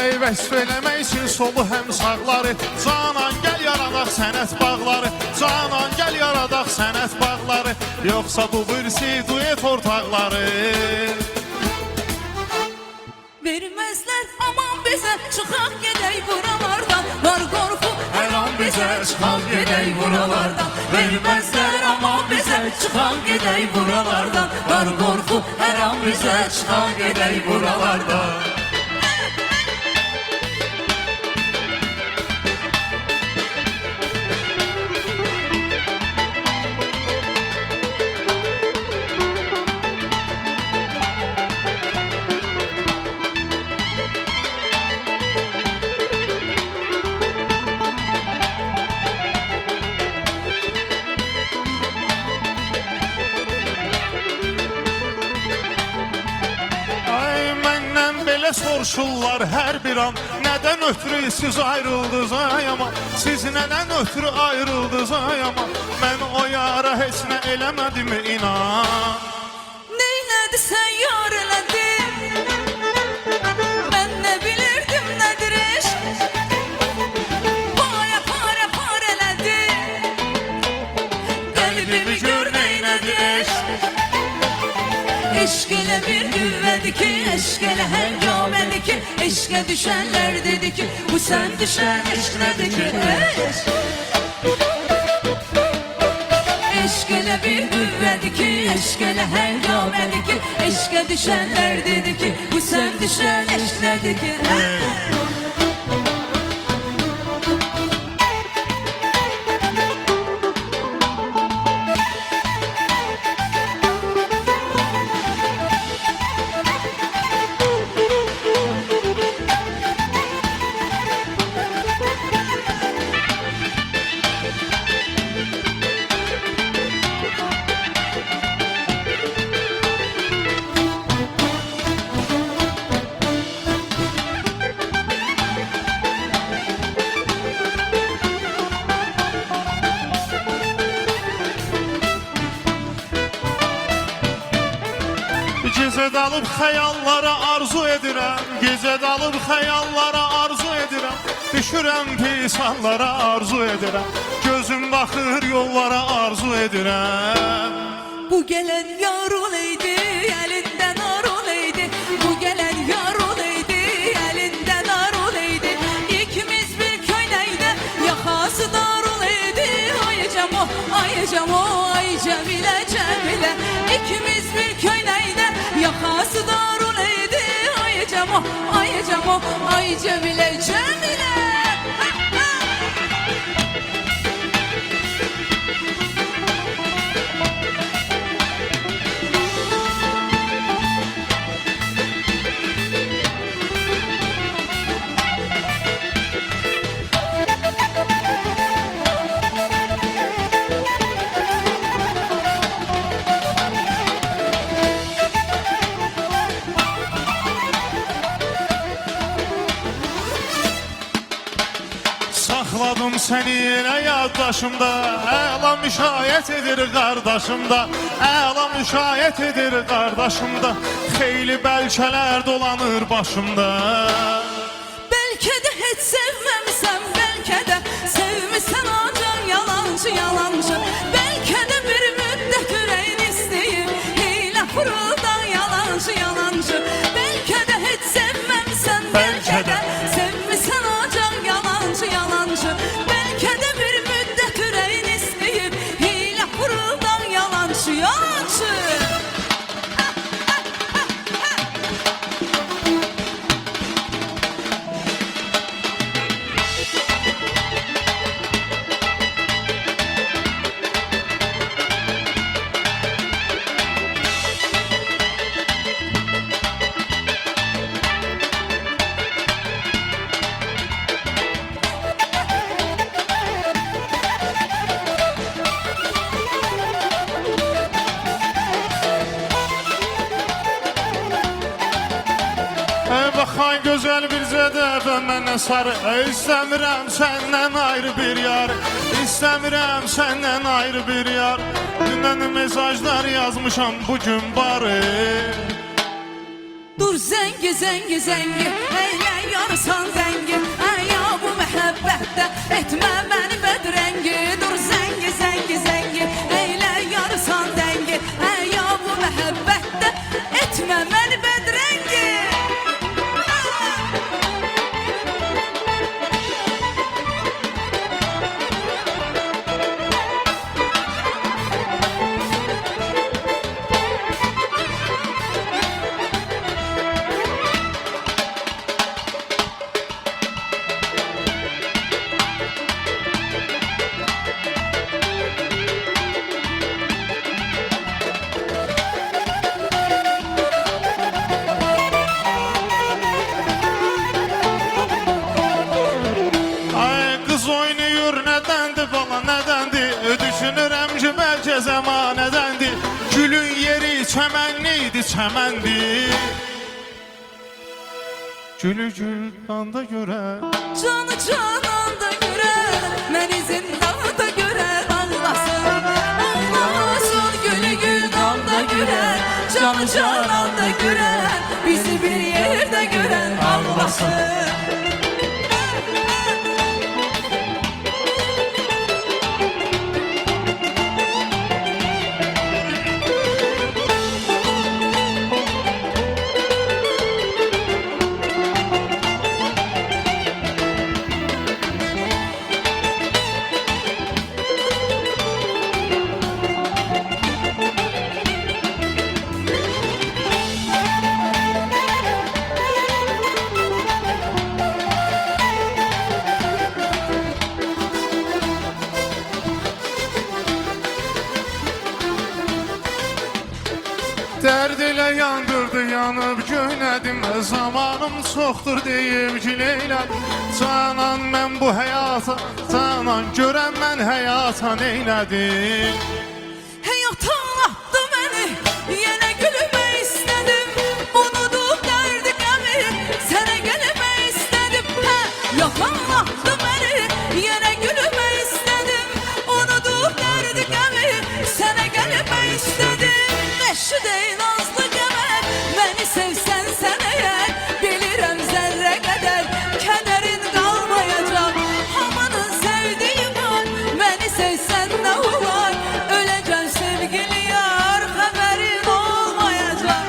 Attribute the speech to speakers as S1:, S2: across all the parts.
S1: Ay vəsf eləmək üçün solu həm sağları. Canan gəl yaradaq sənət bağları. Canan gəl yaradaq sənət bağları. Yoxsa bu birisi duet ortaqları.
S2: Verməzlər aman bizə, çıxaq gedək buralardan. Var qorxu hər an bizə, çıxaq gedək buralardan. Verməzlər aman bizə, çıxaq gedək buralardan. Var qorxu hər an bizə, çıxaq gedək buralardan.
S1: Soruşurlar hər bir an, nədən ötürü siz ayrıldınız ay aman. Siz nədən ötürü ayrıldınız ay aman. Mən o yara heç nə eləmədim inan.
S2: Neylədi sən yar elədin? Mən nə bilirdim nədir eşq? Pare pare pare elədin. Qəlbimi gör neynədi eşq? Eşq elə bir güvvədir ki, eşq elə həngamədir ki, eşqə düşənlər dedi ki, bu sən düşən eşq nədir ki, eşq? Eşq elə bir güvvədir ki, eşq elə həngamədir ki, eşqə düşənlər dedi ki, bu sən düşən eşq nədir ki, eşq?
S1: Gecə dalıb xəyallara arzu edirəm. Gecə dalıb xəyallara arzu edirəm. Düşürəm pis hallara arzu edirəm. Gözüm baxır yollara arzu edirəm.
S2: Bu gələn yar olaydı, əlindən ar olaydı. Bu gələn yar olaydı, əlindən ar olaydı. İkimiz bir köynəkdə, yaxası dar olaydı. Ay camo, ay camo, ay Cəmilə, Cəmilə. İkimiz bir köynəkdə, yaxası dar olaydı. Ay camo, ay camo, ay Cəmilə, Cəmilə.
S1: Saxladım səni yenə yaddaşımda. Əla müşayiət edir qardaşımda. Əla müşayiət edir qardaşımda. Xeyli bəlkələr dolanır başımda.
S2: Bəlkə də heç sevməmisən, bəlkə də sevmisən ancaq yalancı, yalancı. Bəlkə də bir müddət ürəyin istəyir, heylə fırıldan yalancı, yalancı. Bəlkə də heç sevməmisən, bəlkə də sevmisən ancaq yalancı, yalancı. Bəlkə də bir müddət ürəyin istəyir, heylə fırıldan yalancı, yalancı.
S1: Baxan gözəl bir zədəfə mənə sarı. İstəmirəm səndən ayrı bir yar. İstəmirəm səndən ayrı bir yar. Dünən mesajlar yazmışam bugün barı.
S2: Dur zengi zengi zengi eyle yarsan zengi. Ey ya bu mehabbette etme beni bedrengi. Dur zengi zengi zengi eyle yarsan zengi. Ey ya bu mehabbette etme beni bedrengi.
S1: Ay kız oynayır nedendi bala nedendi. Düşünürəm ki bəlkə zəmanədəndi. Gülün yeri çəmənliydi çəməndi. Gülü güldanda görə
S2: Canı cananda görer, beni zindanda görer. Ağlasın, ağlasın, gülü gül damda görer. Canı cananda görer, bizi bir yerde gören ağlasın.
S1: Dərd elə yandırdı, yanıb göynədim. Zamanım çoxdur deyib ki leylədim. Canan mən bu həyata, canan görən mən həyata neylədim.
S2: Hayata attı beni, yine gülmek istedim. Unutup derdi gemi, sana gelmek istedim. Hayata attı beni, yine gülmek istedim. Unutup derdi gemi, sana gelmek istedim. Eşi değil nazlı gemek, beni sevsen sen eğer. Bilirim zerre kadar, kederin kalmayacak. Hamanın sevdiği var, beni sevsen ne olur. Öleceğim sevgili yar, haberin olmayacak.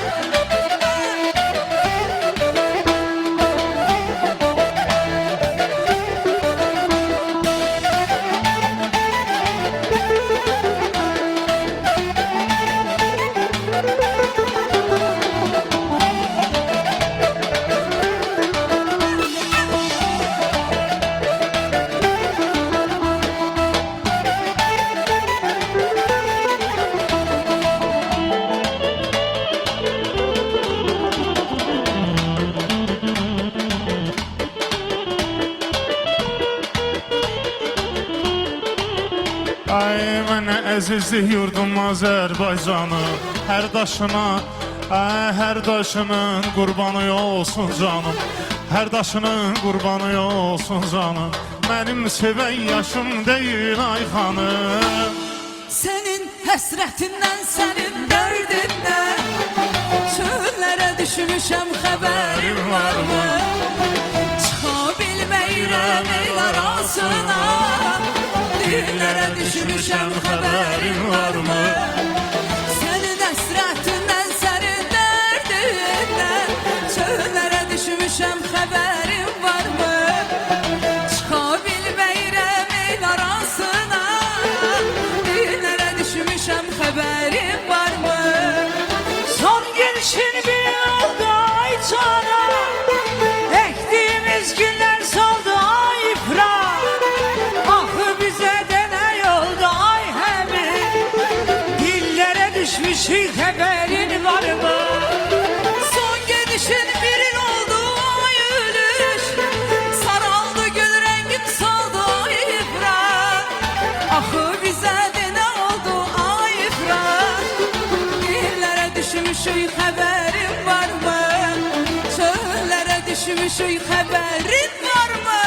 S1: Ay mənə əzizlik yurdum Azərbaycanı. Hər daşına, hər daşının qurbanı olsun canım. Hər daşının qurbanı olsun canım. Mənim sevən yaşım deyil ay xanım.
S2: Senin hasretinden, senin derdinden çöllere düşmüşem, haberin var mı? Çıkabilmeyirem el arasına, dillere düşmüşem, haberin var mı? Senin hasretinden, senin derdinden çöllere düşmüşem, haberin var mı? Çıkabilmeyirem el arasına, dillere düşmüşem, haberin var mı?
S3: Son gelişin bir oldu ay çana. Ektiğimiz günler soldu ay ifra. Ahı bize de ne oldu ay hemi. Dillere düşmüşük, haberin var mı?
S2: Son gidişin birin oldu ay ölüş. Saraldı gül rengin soldu ay ifrat. Ahı bize de ne oldu ay ifrat. Dillere düşmüşük, haberin var mı? Çöllere düşmüşük, haberin var mı?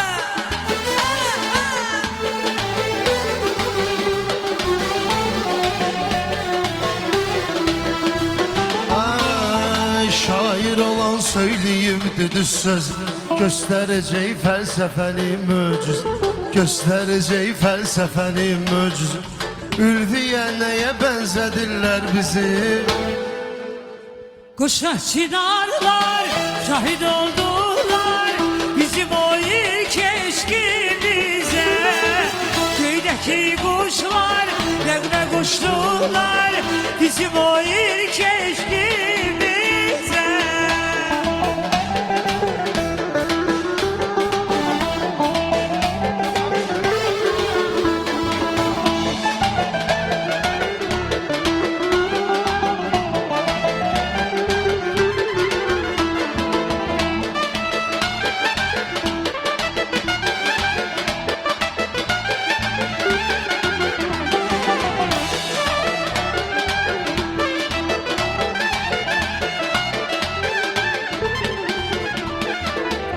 S4: Ay şair olan söyleyeyim düz söz, göstereceği felsefeli möcüz, göstereceği felsefeli möcüz. Ülviye neye benzedirler bizi?
S3: Kuşa çınarlar şahit oldular bizim o ilk eşkimize. Köydeki kuşlar ne kuşlular bizim o ilk eşkimize.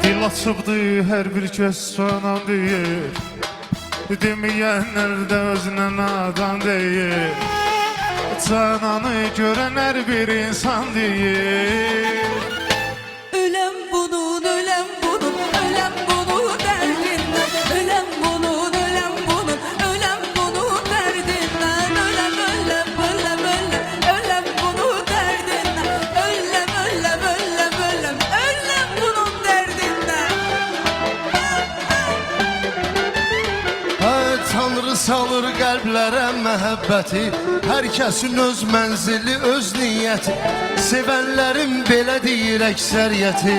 S1: Dil açıbdı her bir göz canan deyir, deməyənlər də özünə nadan deyir, cananı görən hər bir insan deyir.
S2: Ölem bunun, ölem bunun, ölem bunun derdinden. Ölem bunun, ölem bunun, ölem bunun derdinden. Ölem, ölem, ölem, ölem, ölem bunun derdinden. Ölem, ölem, ölem, ölem, ölem bunun derdinden.
S4: Tanrı salır qəlblərə məhəbbəti, hər kəsin öz mənzili, öz niyyəti, sevənlərin belə deyir əksəriyyəti.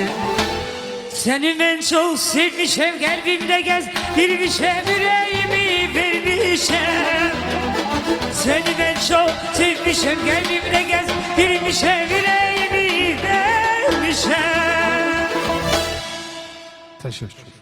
S3: Seni ben çok sevmişim, kalbimde gez girmişim, yüreğimi vermişim. Seni ben çok sevmişim, kalbimde gez girmişim, yüreğimi vermişim.
S1: Təşəkkür.